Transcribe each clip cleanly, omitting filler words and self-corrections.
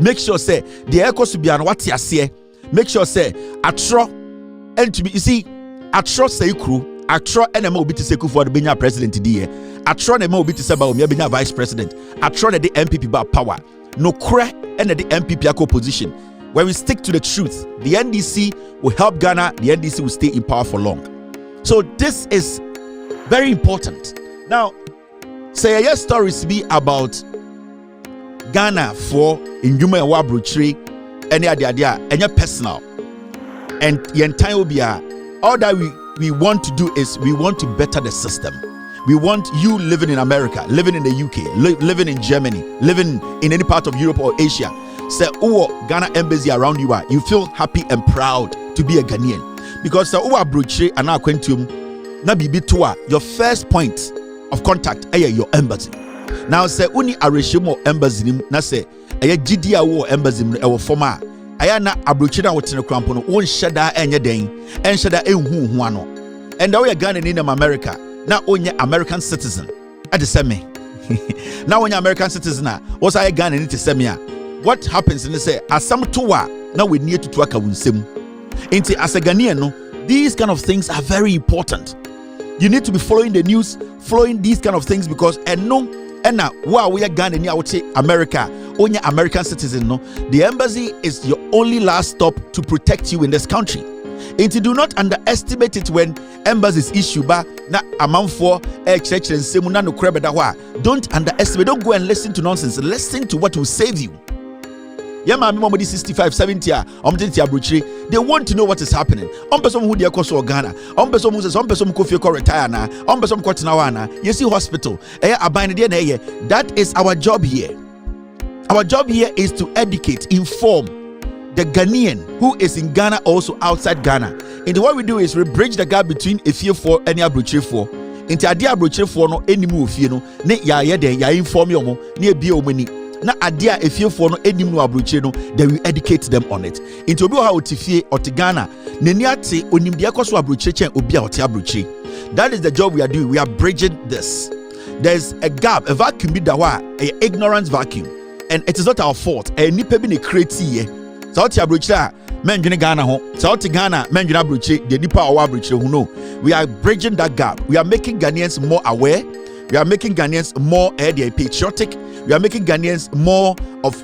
make sure say the echoes to be an what you say, make sure say atro and to be you see atro say crew atro enema obi to say for the Benya president die atro enema obi to say ba Benya vice president atro the MPP ba power no cre and the MPP opposition. When we stick to the truth, the NDC will help Ghana, the NDC will stay in power for long. So this is very important. Now, say your stories be about Ghana for in Yuma and Wabruchri, any idea, and your personal. And the entire will be all that we want to do is we want to better the system. We want you living in America, living in the UK, living in Germany, living in any part of Europe or Asia. Say, Ghana embassy around you feel happy and proud to be a Ghanaian. Because Bruche and now Quentium, na bibi toa, your first point of contact your embassy. Now say uni areshimo embassy na say GDA wo embassy e former. Aya na abrochi na wotene krampo no won hyeda enye den en hyeda enhu hu ano. And now we are Ghana in America. Now onye American citizen. At the same. Now onye American citizen was I Ghana in the same. What happens in the say asam towa now we need to aka wunsem. Inti as a Ghanaian no, these kind of things are very important. You need to be following the news, following these kind of things because now wow we are Ghana near America, only American citizen no. The embassy is your only last stop to protect you in this country. And do not underestimate it when embassies issue ba na amount for church and semuna no krebeda wa. Don't underestimate, don't go and listen to nonsense. Listen to what will save you. Yeah, man, 65, 70 they want to know what is happening. Person who they call Ghana. Person who says person who retire na. Person who you see hospital. That is our job here. Our job here is to educate, inform the Ghanaian who is in Ghana, also outside Ghana. And what we do is we bridge the gap between Efie4 and Abrochire4. Into Adia Abrochire4 no any move you know. Ne ya inform you mo ne bi o mani. Na adia Efie4 no enim no Abrochire no, then we educate them on it. Into obi ha otifie Ghana. Ne ni ate onim de akoso Abrochire chen obi a ote Abrochire. That is the job we are doing. We are bridging this. There's a gap, a vacuum be dawa, a ignorance vacuum. And it is not our fault. A nipa bi ne create ye. South Abrochire men dwene Ghana ho. South Ghana men dwene Abrochire, the nipa owa Abrochire who know. We are bridging that gap. We are making Ghanaians more aware. We are making Ghanaians more patriotic. We are making Ghanaians more of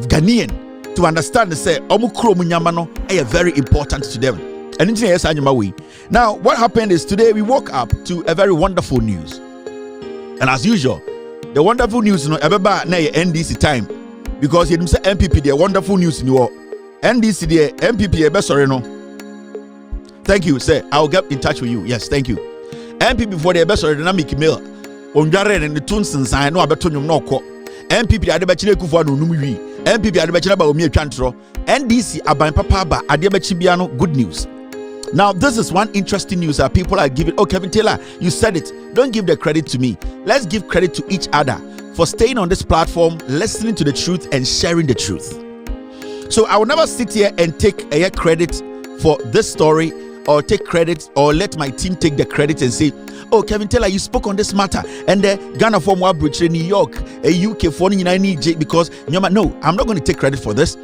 Ghanaian to understand the say omukro munyamano are very important to them. And yes, now what happened is today we woke up to a very wonderful news. And as usual, the wonderful news everybody na NDC time because you say MPP the wonderful news in your NDC the MPP sorry no. Thank you, sir. I'll get in touch with you. Yes, thank you. MPP for the best dynamic mail. Onjare and the Tunson sign no abetonum no ko. MPP adebechile kufu anu numwi. MPP adebechile ba omi atwantro. NDC aban papa ba adebechibia no good news. Now this is one interesting news that people are giving. Oh, Kevin Taylor, you said it. Don't give the credit to me. Let's give credit to each other for staying on this platform, listening to the truth and sharing the truth. So I will never sit here and take a credit for this story or take credit or let my team take the credit and say, oh, Kevin Taylor, you spoke on this matter and the Ghana from Wabruche, New York, a UK for because no, I'm not going to take credit for this.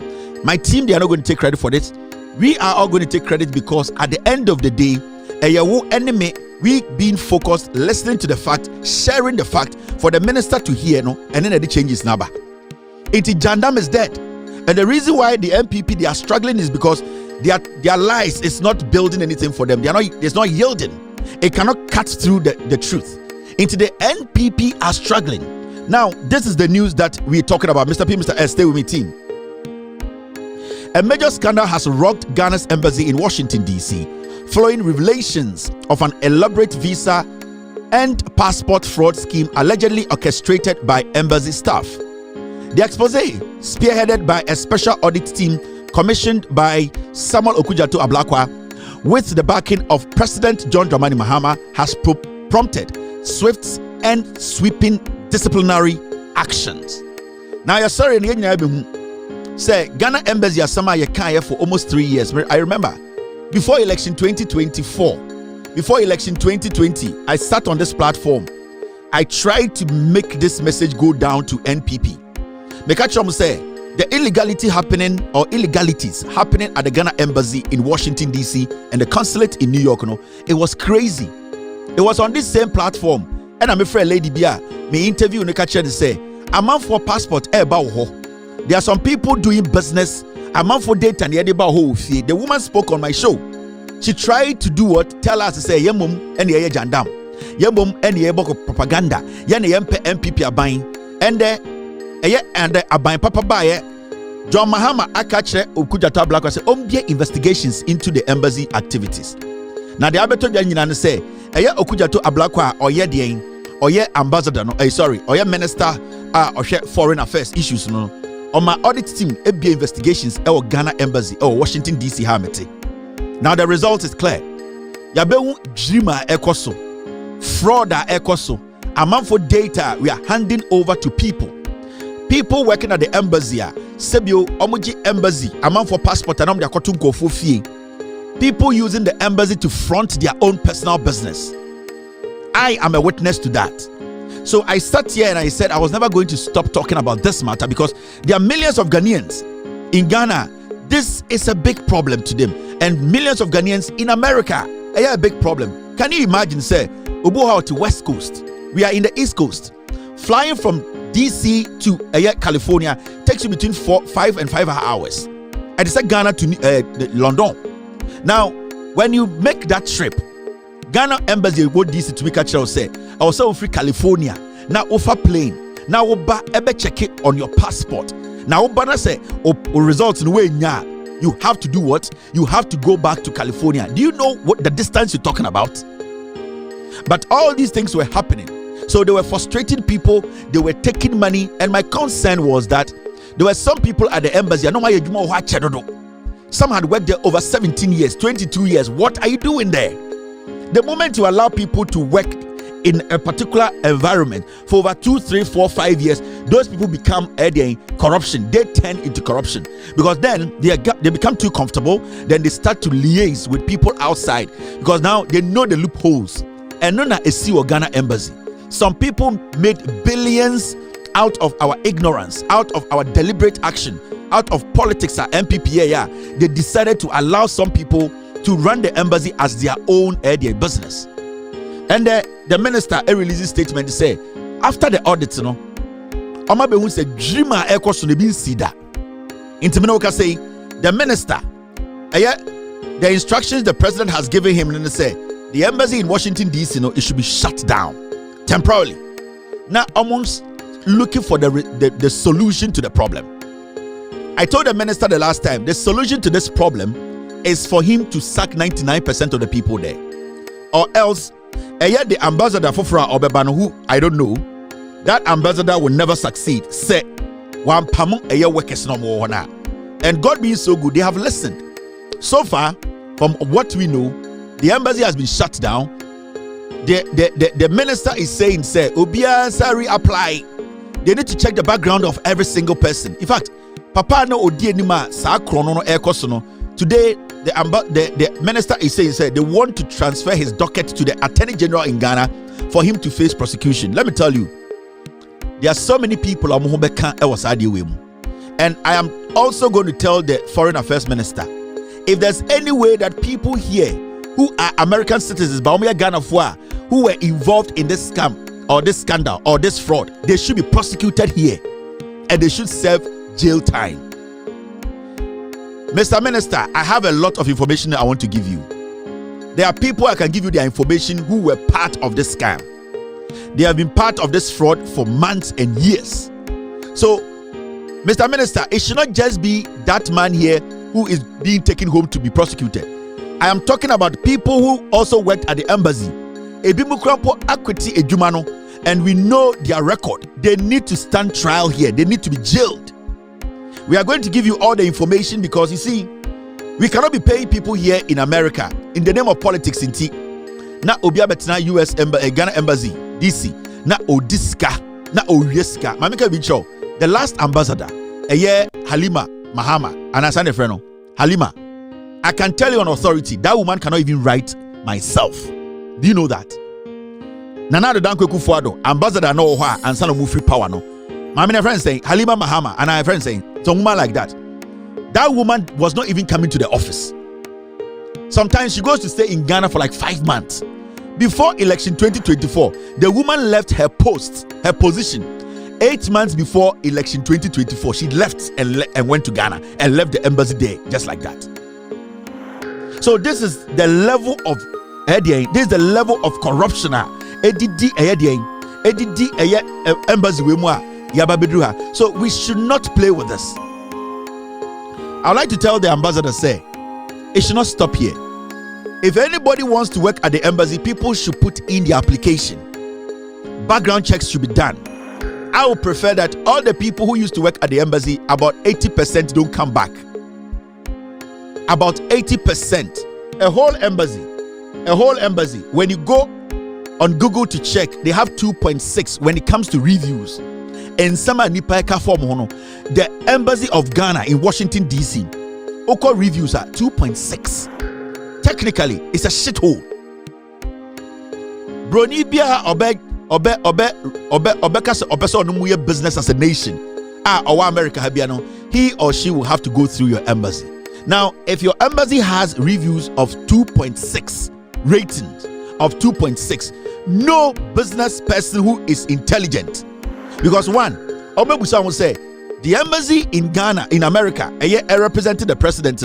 My team, they are not going to take credit for this. We are all going to take credit because at the end of the day, enemy, we being focused, listening to the fact, sharing the fact for the minister to hear, no, and then the changes number. Jandam is dead. And the reason why the MPP they are struggling is because their lies is not building anything for them. It's not yielding. It cannot cut through the truth. Into the NPP are struggling. Now, this is the news that we're talking about. Mr. P, Mr. S, stay with me, team. A major scandal has rocked Ghana's embassy in Washington, D.C., following revelations of an elaborate visa and passport fraud scheme allegedly orchestrated by embassy staff. The expose, spearheaded by a special audit team commissioned by Samuel Okudzeto Ablakwa, with the backing of President John Dramani Mahama, has prompted swift and sweeping disciplinary actions. Now, you're sorry, say Ghana embassy asama yekaya for almost 3 years. I remember before election 2020, I sat on this platform. I tried to make this message go down to NPP Make a chum say the illegalities happening at the Ghana embassy in Washington D.C. and the consulate in New York, it was crazy. It was on this same platform, and I'm afraid Lady Bia me interview no catch say a man for passport there are some people doing business a man for data and the woman spoke on my show. She tried to do what? Tell us to say yemum and ye jandam yemum and ye boko propaganda yene yempe MPP abain and abain papa baye John Mahama akache okujata black say investigations into the embassy activities. Now the abeto nyina say okujato ablakwa oye dein oye ambassador oye minister foreign affairs issues on my audit team ebia investigations Ghana embassy Washington DC hamete. Now the result is clear. Yabewu drima ekoso fraud ekoso amount for data we are handing over to people working at the embassy sebio omuji embassy amount for passport and they akotu nkofo fie. People using the embassy to front their own personal business. I am a witness to that. So I sat here and I said I was never going to stop talking about this matter because there are millions of Ghanaians in Ghana. This is a big problem to them, and millions of Ghanaians in America. A big problem. Can you imagine, say, Obuha to West Coast? We are in the East Coast. Flying from DC to California takes you between 5 and 5 hours. I said Ghana to London. Now, when you make that trip, Ghana embassy go DC to make a child say, I was so free California. Now offer plane. Now oba ebe check it on your passport. Now oba say results in way nya. You have to do what? You have to go back to California. Do you know what the distance you're talking about? But all these things were happening. So they were frustrating people, they were taking money, and my concern was that there were some people at the embassy. Some had worked there over 17 years, 22 years. What are you doing there? The moment you allow people to work in a particular environment for over 2, 3, 4, 5 years, those people become corruption. They turn into corruption because then they become too comfortable. Then they start to liaise with people outside because now they know the loopholes. And none is Ghana embassy. Some people made billions out of our ignorance, out of our deliberate action, out of politics at MPPA. They decided to allow some people to run the embassy as their own business. And the minister released a statement to say, after the audit, Omabehu said, Dreamer Eko Sunebi Sida. Intiminoka say, the minister, the instructions the president has given him, and they say, the embassy in Washington DC, it should be shut down temporarily. Now, almost looking for the solution to the problem. I told the minister the last time, the solution to this problem is for him to sack 99% of the people there, or else the ambassador for Obebano, who I don't know, that ambassador will never succeed. Say one pamon workers no more now. And God being so good, they have listened. So far, from what we know, the embassy has been shut down. The minister is saying, say, Obia Sari apply. They need to check the background of every single person. In fact, Papa no odi anima sa krono no ekoso. Today, the minister is saying they want to transfer his docket to the Attorney General in Ghana for him to face prosecution. Let me tell you, there are so many people and I am also going to tell the Foreign Affairs Minister, if there's any way that people here who are American citizens, Ghana who were involved in this scam or this scandal or this fraud, they should be prosecuted here and they should serve jail time. Mr. Minister, I have a lot of information I want to give you. There are people I can give you their information who were part of this scam. They have been part of this fraud for months and years. So, Mr. Minister, it should not just be that man here who is being taken home to be prosecuted. I am talking about people who also worked at the embassy. And we know their record. They need to stand trial here. They need to be jailed. We are going to give you all the information because you see, we cannot be paying people here in America in the name of politics in T. Na Obia Betina US Ghana Embassy, DC. Na Odiska, na Orieska. Mamika Bicho, the last ambassador, Halima Mahama, and Asane Freno. Halima, I can tell you on authority, that woman cannot even write myself. Do you know that? Nana de Danko Kufuado, ambassador no and Salomu free power no. My friend saying Halima Mahama, and I have a friend saying some woman like that. That woman was not even coming to the office. Sometimes she goes to stay in Ghana for like 5 months. Before election 2024, the woman left her position 8 months before election 2024. She left and went to Ghana and left the embassy there just like that. So this is the level of corruption. Embassy. So we should not play with this. I would like to tell the ambassador, say, it should not stop here. If anybody wants to work at the embassy, people should put in the application. Background checks should be done. I would prefer that all the people who used to work at the embassy, about 80% don't come back. About 80%. A whole embassy. When you go on Google to check, they have 2.6 when it comes to reviews. And the embassy of Ghana in Washington DC, Oko reviews are 2.6. Technically, it's a shithole. Broni bia obe business as a nation. Or America habiano, he or she will have to go through your embassy. Now, if your embassy has reviews of 2.6, ratings of 2.6, no business person who is intelligent. Because one, Obebusa will say, the embassy in Ghana, in America, representing the president,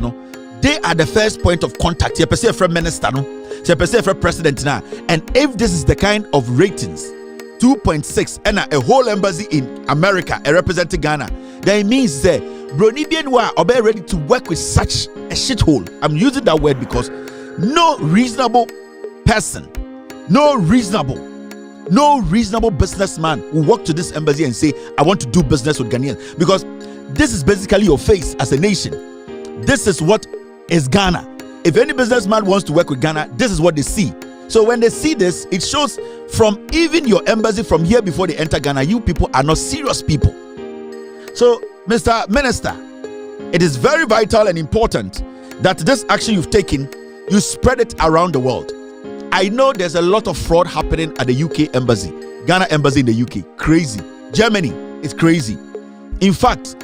they are the first point of contact. You perceive from minister, you perceive from president now. And if this is the kind of ratings, 2.6, and a whole embassy in America representing Ghana, then it means that Bronibian wa obe ready to work with such a shithole. I'm using that word because no reasonable person, no reasonable businessman will walk to this embassy and say, I want to do business with Ghanaians, because this is basically your face as a nation. This is what is Ghana. If any businessman wants to work with Ghana, this is what they see. So when they see this, it shows from even your embassy from here before they enter Ghana, you people are not serious people. So, Mr. Minister, it is very vital and important that this action you've taken, you spread it around the world. I know there's a lot of fraud happening at the UK embassy, Ghana embassy in the UK. Crazy. Germany, it's crazy. In fact,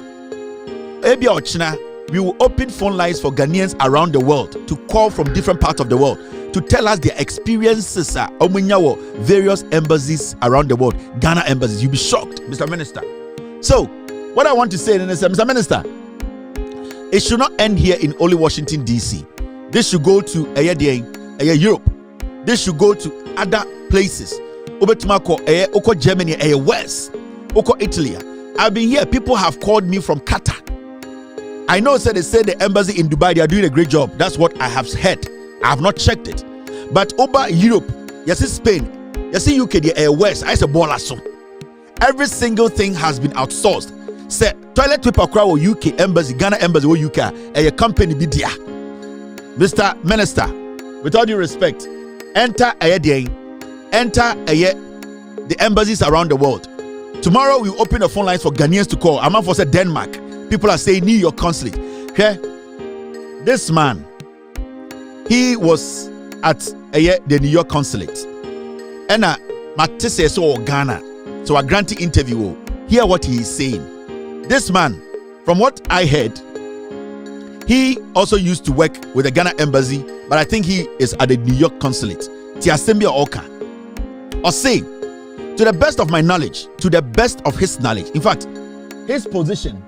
Ebia Ochina, we will open phone lines for Ghanaians around the world to call from different parts of the world to tell us their experiences at various embassies around the world. Ghana embassies. You'll be shocked, Mr. Minister. So, what I want to say is, Mr. Minister, it should not end here in only Washington, D.C. This should go to Europe. This should go to other places. Oko Germany, West, Oko Italy. I've been here. People have called me from Qatar. I know, they say the embassy in Dubai, they are doing a great job. That's what I have heard. I have not checked it. But over Europe, you see Spain, you see UK, the West, I say Bolaso. Every single thing has been outsourced. Say toilet paper crowd UK embassy, Ghana embassy or UK, a company be there. Mr. Minister, with all due respect, enter the embassies around the world. Tomorrow we open the phone lines for Ghanaians to call. I'm for say Denmark. People are saying New York consulate. Okay, this man, he was at the New York consulate, and Matisse so Ghana. So a granting interview. Hear what he is saying. This man, from what I heard, he also used to work with the Ghana embassy, but I think he is at the New York consulate. Tiasembia Oka. Or say, to the best of my knowledge, to the best of his knowledge, in fact, his position,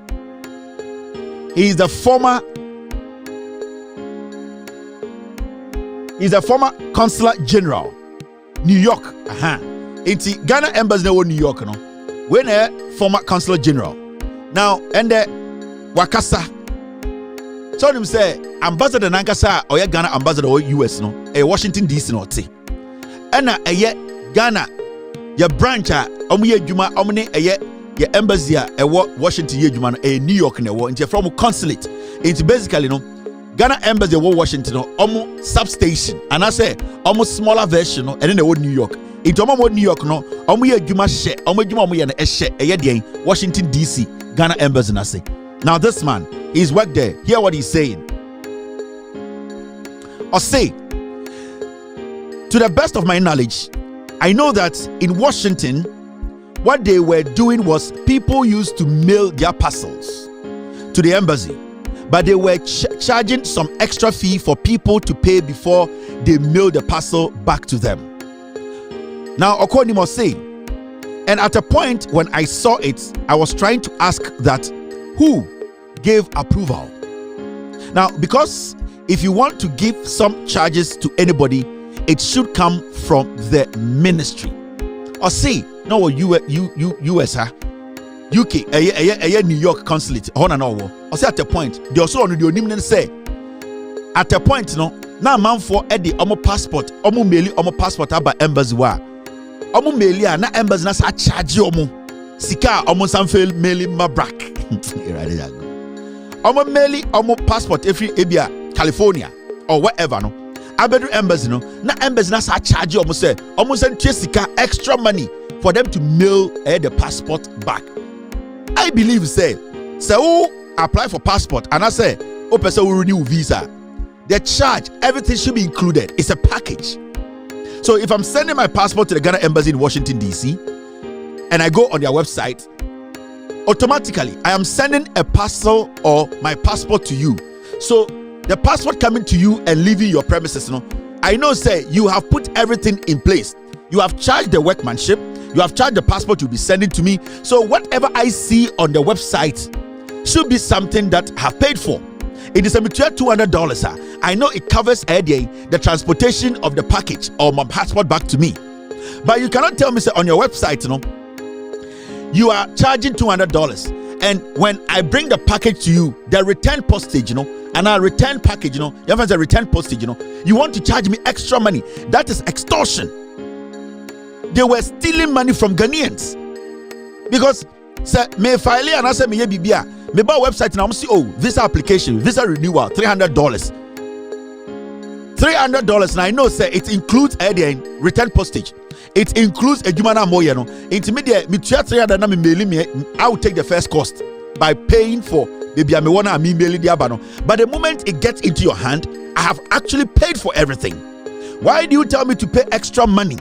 he is the former consular general, New York. It's Ghana embassy in New York, no? When a former consular general. Now, and the Wakasa. So him say ambassador Nankasa or Ghana ambassador or US no, a Washington DC no te. And Ghana, your branch omuye juma omne your embassy Washington ye juma a New York ne wo into from consulate. It's basically no Ghana embassy wo Washington no omo substation and I say almost smaller version no and then the New York. It's omo New York no omuye juma she omo juma omo ye na she Washington DC Ghana embassy na say. Now this man, he's worked there. Hear what he's saying. Or say, to the best of my knowledge, I know that in Washington, what they were doing was people used to mail their parcels to the embassy, but they were charging some extra fee for people to pay before they mail the parcel back to them. Now, Okonimo must say, and at a point when I saw it, I was trying to ask that who gave approval. Now, because if you want to give some charges to anybody, it should come from the ministry. Or say, no, US, UK, New York consulate, or say at a point, they also on the say, at a point, no, now man for Eddie, passport, passport about embassy wa. Melia na embassy na sa charge sika sanfel mailing ma brak. Mailing passport every ebia California or whatever no. Abedu embassy no na embassy na sa charge say send sika extra money for them to mail the passport back. I believe say who apply for passport and I say person will renew visa. The charge, everything should be included. It's a package. So if I'm sending my passport to the Ghana embassy in Washington DC and I go on their website, automatically I am sending a parcel or my passport to you. So the passport coming to you and leaving your premises, I know say you have put everything in place. You have charged the workmanship, you have charged the passport you'll be sending to me. So whatever I see on the website should be something that I have paid for. It is a $200. I know it covers the transportation of the package or my passport back to me. But you cannot tell me say on your website, you are charging $200. And when I bring the package to you, the return postage, and our return package, you have a return postage, you want to charge me extra money. That is extortion. They were stealing money from Ghanaians. Because say me file and I say me bibia. Me buy website now, see visa application, visa renewal, $300. $300. And I know say it includes return postage. It includes a jumana moya no. Intermediate me $300 na me mailing me. I will take the first cost by paying for maybe I me wanna me mailing the abano. But the moment it gets into your hand, I have actually paid for everything. Why do you tell me to pay extra money?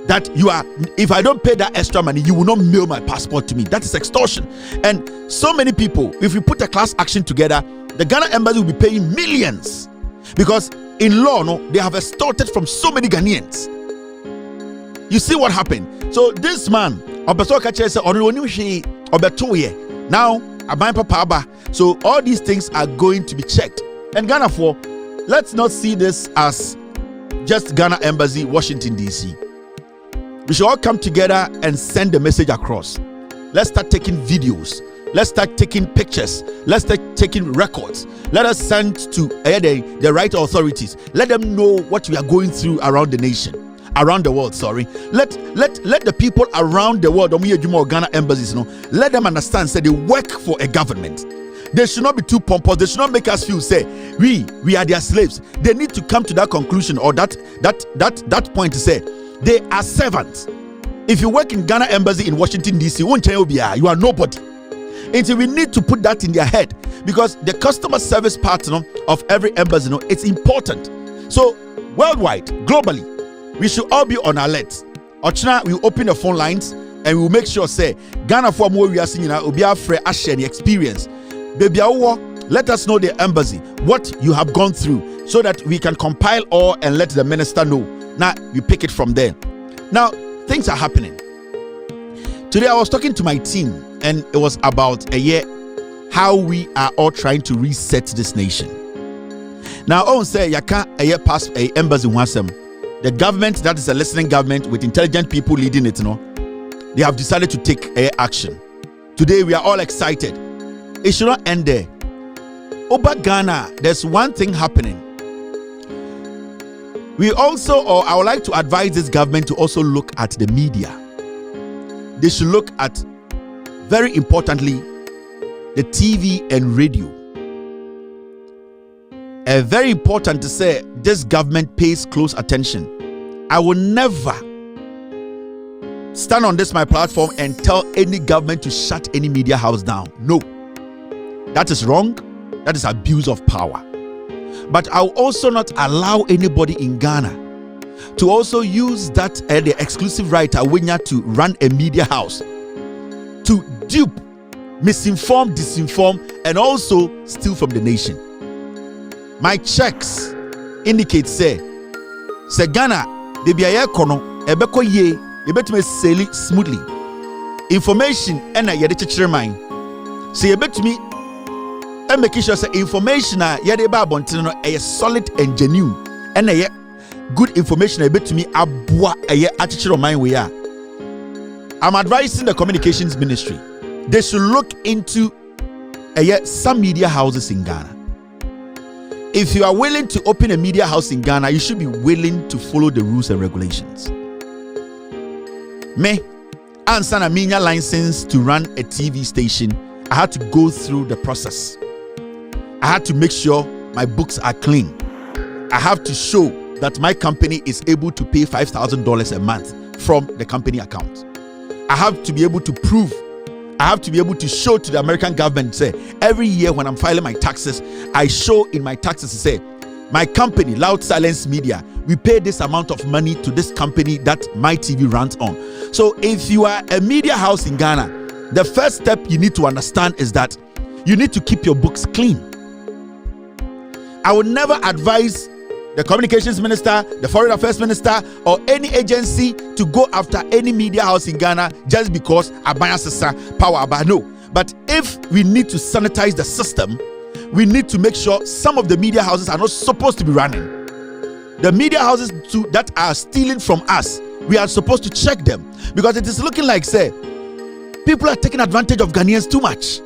That you are, if I don't pay that extra money, you will not mail my passport to me. That is extortion. And so many people, if we put a class action together, the Ghana embassy will be paying millions. Because in law, they have extorted from so many Ghanaians. You see what happened? So this man, now, so all these things are going to be checked. And Ghana let's not see this as just Ghana embassy, Washington, DC. We should all come together and send the message across. Let's start taking videos. Let's start taking pictures. Let's start taking records. Let us send to the right authorities. Let them know what we are going through around the nation, around the world. Sorry. Let the people around the world, Ghana embassies, let them understand. Say they work for a government. They should not be too pompous. They should not make us feel say we are their slaves. They need to come to that conclusion or that point to say. They are servants. If you work in Ghana embassy in Washington DC, you are nobody. And so we need to put that in their head because the customer service part of every embassy, it's important. So worldwide, globally, we should all be on alert. Ochina, we open the phone lines and we will make sure say Ghana for more we are seeing Obia Fre Ashe the experience. Baby, let us know the embassy what you have gone through so that we can compile all and let the minister know. Now we pick it from there. Now things are happening. Today I was talking to my team and it was about how we are all trying to reset this nation. Now on say yaka pass a embassy wasem. The government that is a listening government with intelligent people leading it, they have decided to take action. Today we are all excited. It should not end there. Over Ghana, there's one thing happening. We also, or I would like to advise this government to also look at the media. They should look at, very importantly, the TV and radio. Very important to say, this government pays close attention. I will never stand on this my platform and tell any government to shut any media house down. No. That is wrong. That is abuse of power. But I will also not allow anybody in Ghana to also use that the exclusive right to run a media house to dupe, misinform, disinform, and also steal from the nation. My checks indicate say Ghana de biaye kono ebeko ye yebetime sell smoothly. Information and yede chichire man. So yebetumi and make sure say information yede ba abonten no solid and genuine and good information yebetumi aboa achichire man we are. I'm advising the communications ministry. They should look into some media houses in Ghana. If you are willing to open a media house in Ghana, you should be willing to follow the rules and regulations. Me, answer a media license to run a TV station, I had to go through the process. I had to make sure my books are clean. I have to show that my company is able to pay $5,000 a month from the company account. I have to be able to prove, I have to be able to show to the American government, say, every year when I'm filing my taxes, I show in my taxes, say, my company, Loud Silence Media, we pay this amount of money to this company that my TV runs on. So if you are a media house in Ghana, the first step you need to understand is that you need to keep your books clean. I would never advise the communications minister, the foreign affairs minister, or any agency to go after any media house in Ghana just because Abaya Sasa power Abaya. No. But if we need to sanitize the system, we need to make sure some of the media houses are not supposed to be running. The media houses that are stealing from us, we are supposed to check them, because it is looking like, say, people are taking advantage of Ghanaians too much.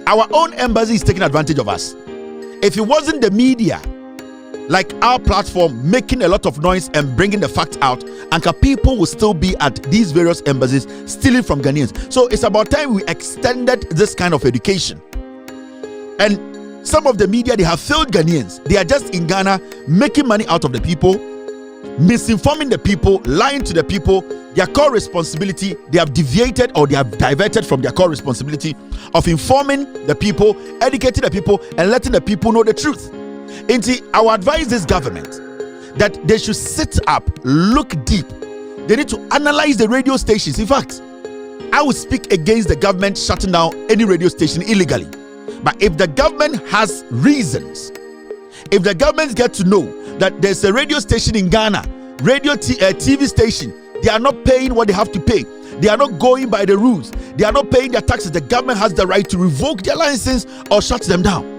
Our own embassy is taking advantage of us. If it wasn't the media, like our platform, making a lot of noise and bringing the facts out, and people will still be at these various embassies stealing from Ghanaians. So it's about time we extended this kind of education. And some of the media, they have failed Ghanaians. They are just in Ghana making money out of the people, misinforming the people, lying to the people. Their core responsibility, they have deviated or they have diverted from their core responsibility of informing the people, educating the people, and letting the people know the truth. I will advise this government that they should sit up, look deep. They need to analyze the radio stations. In fact, I will speak against the government shutting down any radio station illegally. But if the government has reasons, if the government get to know that there's a radio station in Ghana, TV station, they are not paying what they have to pay, they are not going by the rules, they are not paying their taxes, the government has the right to revoke their license or shut them down.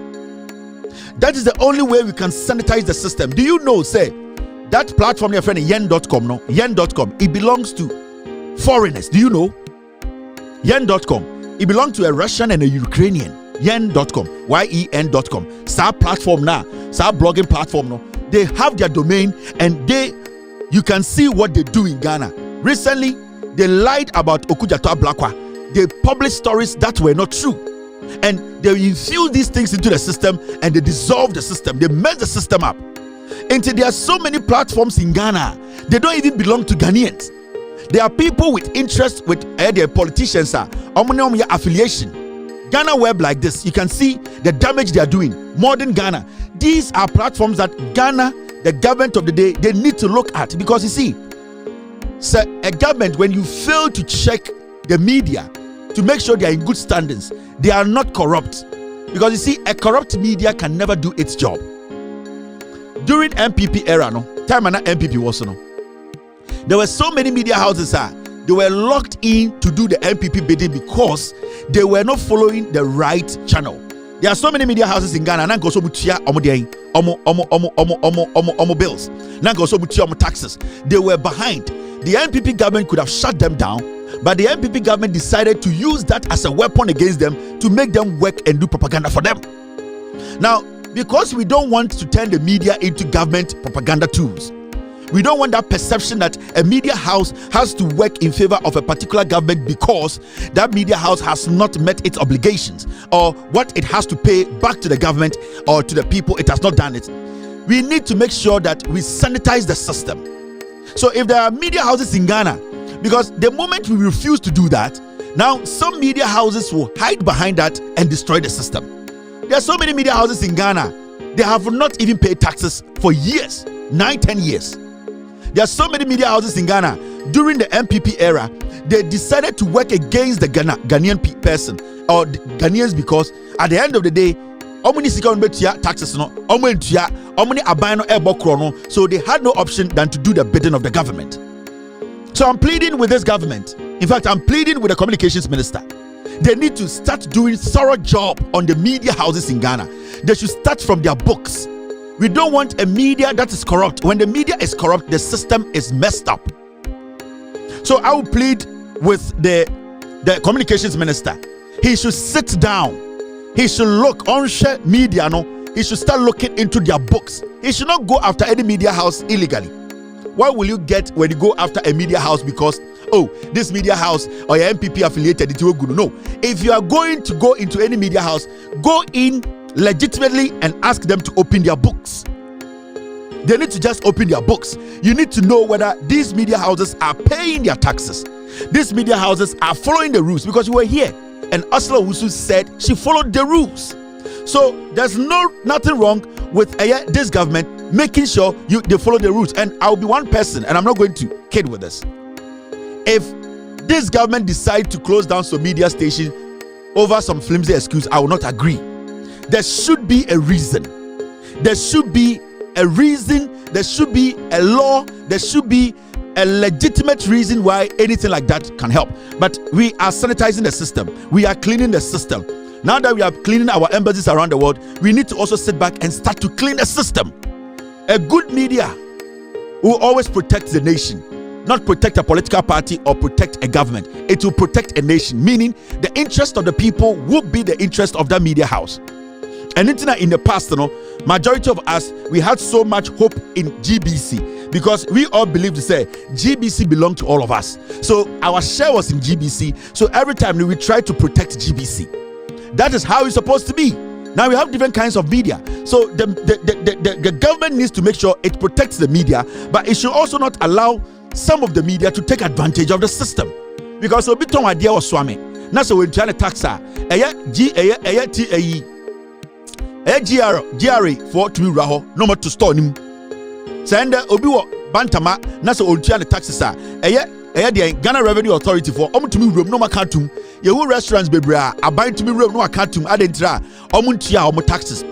That is the only way we can sanitize the system. Do you know, say, that platform your friend yen.com, no? Yen.com, it belongs to foreigners. Do you know? Yen.com, it belongs to a Russian and a Ukrainian. Yen.com, yen.com. Sa platform now, sa blogging platform no. They have their domain and you can see what they do in Ghana. Recently, they lied about Okujato Ablakwa. They published stories that were not true. And they infuse these things into the system and they dissolve the system. They mess the system up. Until there are so many platforms in Ghana, they don't even belong to Ghanaians. There are people with interest with their politicians, affiliation. Ghana Web like this, you can see the damage they are doing. Modern Ghana. These are platforms that Ghana, the government of the day, they need to look at. Because you see, a government, when you fail to check the media to make sure they are in good standings, they are not corrupt. Because you see, a corrupt media can never do its job. During MPP era, time and MPP was there were so many media houses, they were locked in to do the MPP bidding because they were not following the right channel. There are so many media houses in Ghana, and bills. Taxes. They were behind. The MPP government could have shut them down, but the MPP government decided to use that as a weapon against them to make them work and do propaganda for them. Now, because we don't want to turn the media into government propaganda tools, we don't want that perception that a media house has to work in favor of a particular government because that media house has not met its obligations or what it has to pay back to the government or to the people, it has not done it. We need to make sure that we sanitize the system. So if there are media houses in Ghana, because the moment we refuse to do that, now some media houses will hide behind that and destroy the system. There are so many media houses in Ghana, they have not even paid taxes for years, 9-10 years. There are so many media houses in Ghana. During the MPP era, they decided to work against the Ghanaian person or the Ghanaians, because at the end of the day, taxes no, so they had no option than to do the bidding of the government. So I'm pleading with this government. In fact, I'm pleading with the communications minister. They need to start doing thorough job on the media houses in Ghana. They should start from their books. We don't want a media that is corrupt. When the media is corrupt, the system is messed up. So I will plead with the communications minister. He should sit down. He should look on media. No, he should start looking into their books. He should not go after any media house illegally. What will you get when you go after a media house because, oh, this media house or your MPP affiliated, it will good? No. If you are going to go into any media house, go in legitimately and ask them to open their books. They need to just open their books. You need to know whether these media houses are paying their taxes. These media houses are following the rules, because you were here and Cl0sed said she followed the rules. So there's nothing wrong with this government making sure they follow the rules. And I'll be one person, and I'm not going to kid with this. If this government decides to close down some media station over some flimsy excuse, I will not agree. There should be a reason. There should be a reason. There should be a law. There should be a legitimate reason why anything like that can help. But we are sanitizing the system. We are cleaning the system. Now that we are cleaning our embassies around the world, we need to also sit back and start to clean the system. A good media will always protect the nation, not protect a political party or protect a government. It will protect a nation, meaning the interest of the people will be the interest of that media house. And in the past, majority of us, we had so much hope in GBC because we all believed to say GBC belonged to all of us. So our share was in GBC. So every time we try to protect GBC. That is how it's supposed to be. Now we have different kinds of media. So the government needs to make sure it protects the media, but it should also not allow some of the media to take advantage of the system. Because a bit of idea was swami. Now so we're trying to tax her. GRA for to be raho, no more to store him. Send Obiwa Bantama, Nasa Ultian taxes are the Ghana Revenue Authority for to me room no macatum. Your restaurants be bra, a bind to me room no macatum, adentra, omuntia, omo taxes.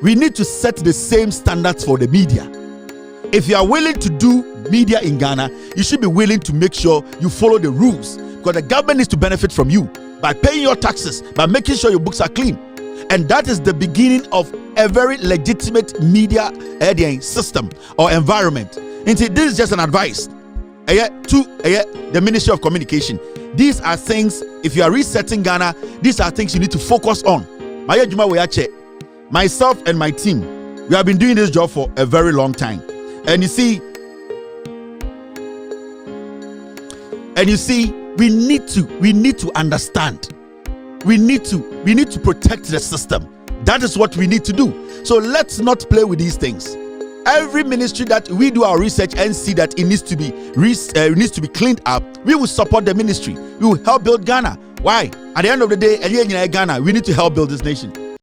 We need to set the same standards for the media. If you are willing to do media in Ghana, you should be willing to make sure you follow the rules, because the government needs to benefit from you by paying your taxes, by making sure your books are clean. And that is the beginning of a very legitimate media system or environment. And this is just an advice to the Ministry of Communication. These are things, if you are resetting Ghana, these are things you need to focus on. Myself and my team, we have been doing this job for a very long time. And you see, we need to understand. We need to protect the system. That is what we need to do. So let's not play with these things. Every ministry that we do our research and see that it needs to be cleaned up, we will support the ministry. We will help build Ghana. Why? At the end of the day, Ghana, we need to help build this nation.